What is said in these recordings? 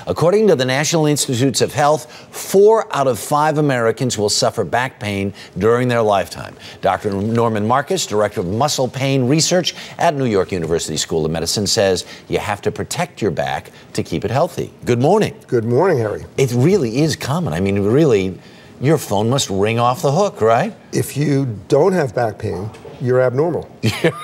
According to the National Institutes of Health, 4 out of 5 Americans will suffer back pain during their lifetime. Dr. Norman Marcus, Director of Muscle Pain Research at New York University School of Medicine, says you have to protect your back to keep it healthy. Good morning. Good morning, Harry. It really is common. I mean, really, your phone must ring off the hook, right? If you don't have back pain, you're abnormal.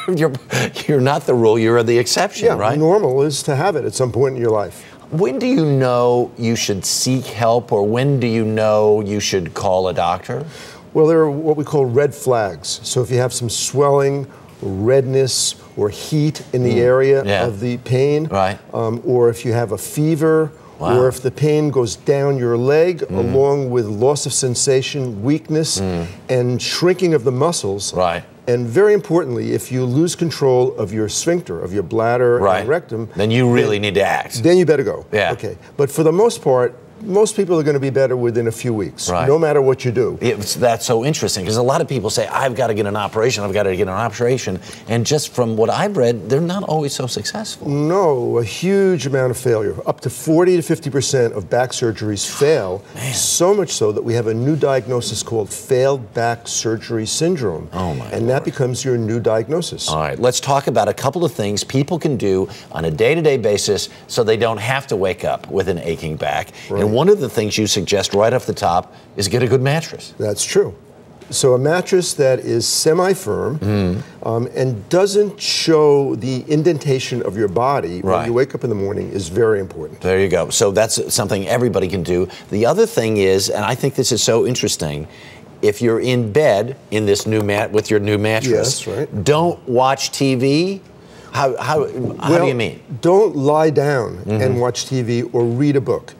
You're not the rule, you're the exception, right? Normal is to have it at some point in your life. When do you know you should seek help, or when do you know you should call a doctor? Well, there are what we call red flags. So if you have some swelling, redness, or heat in the area of the pain, right. Or if you have a fever, wow. or if the pain goes down your leg, along with loss of sensation, weakness, and shrinking of the muscles. Right. And very importantly, if you lose control of your sphincter, of your bladder and rectum, then you really need to act. Then you better go. Yeah. Okay. But for the most part, most people are going to be better within a few weeks, no matter what you do. That's so interesting, because a lot of people say, I've got to get an operation, I've got to get an operation. And just from what I've read, they're not always so successful. No, a huge amount of failure. Up to 40 to 50% of back surgeries fail, so much so that we have a new diagnosis called failed back surgery syndrome. Oh my And that becomes your new diagnosis. All right, let's talk about a couple of things people can do on a day-to-day basis so they don't have to wake up with an aching back. And one of the things you suggest right off the top is get a good mattress. That's true. So a mattress that is semi-firm and doesn't show the indentation of your body when you wake up in the morning is very important. There you go. So that's something everybody can do. The other thing is, and I think this is so interesting, if you're in bed in this new with your new mattress, don't watch TV. How do you mean? Don't lie down and watch TV or read a book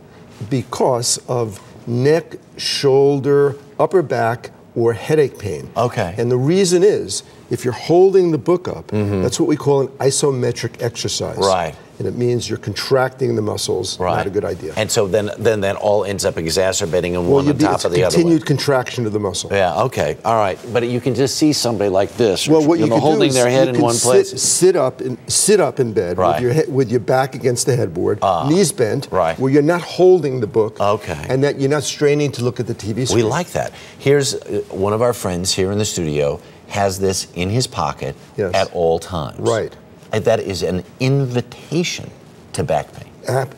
because of neck, shoulder, upper back, or headache pain. Okay. And the reason is, if you're holding the book up, that's what we call an isometric exercise. Right. And it means you're contracting the muscles. Not a good idea. And so then that all ends up exacerbating and one on top of the other one. Continued contraction of the muscle. Yeah, okay, all right. But you can just see somebody like this, well, what you can holding their head in one place. Sit up in bed with your back against the headboard, knees bent, where you're not holding the book, and that you're not straining to look at the TV screen. We like that. Here's one of our friends here in the studio has this in his pocket at all times. Right. And that is an invitation to back pain.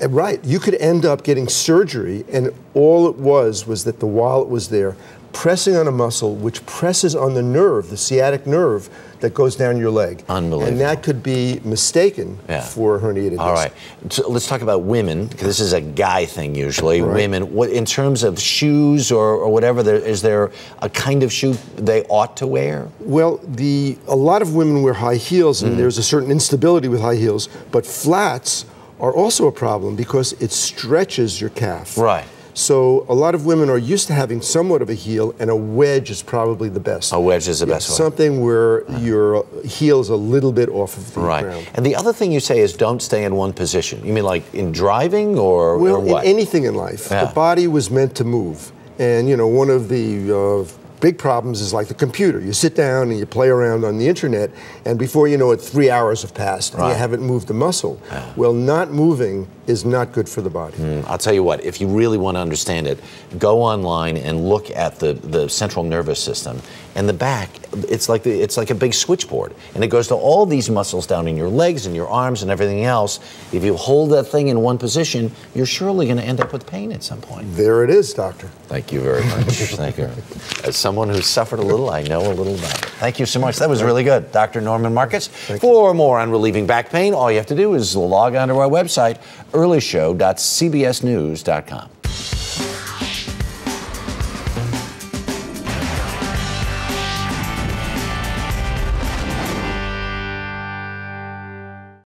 Right. You could end up getting surgery, and all it was that the wallet was there, pressing on a muscle which presses on the nerve, the sciatic nerve, that goes down your leg. Unbelievable. And that could be mistaken for a herniated disc. All right. So let's talk about women, because this is a guy thing usually. Women, in terms of shoes or whatever, is there a kind of shoe they ought to wear? Well, a lot of women wear high heels, and there's a certain instability with high heels, but flats are also a problem because it stretches your calf. Right. So a lot of women are used to having somewhat of a heel, and a wedge is probably the best. A wedge is the best one. Something where your heel is a little bit off of the ground. And the other thing you say is don't stay in one position. You mean like in driving or what? In anything in life. The body was meant to move. And, one of the big problems is like the computer. You sit down and you play around on the internet, and before you know it, 3 hours have passed, and you haven't moved a muscle. Well, not moving is not good for the body. I'll tell you what, if you really want to understand it, go online and look at the central nervous system. And the back, it's like a big switchboard. And it goes to all these muscles down in your legs and your arms and everything else. If you hold that thing in one position, you're surely going to end up with pain at some point. There it is, doctor. Thank you very much. Thank you. As someone who's suffered a little, I know a little about it. Thank you so much. That was really good. Dr. Norman Marcus. For more on relieving back pain, all you have to do is log on to our website, earlyshow.cbsnews.com.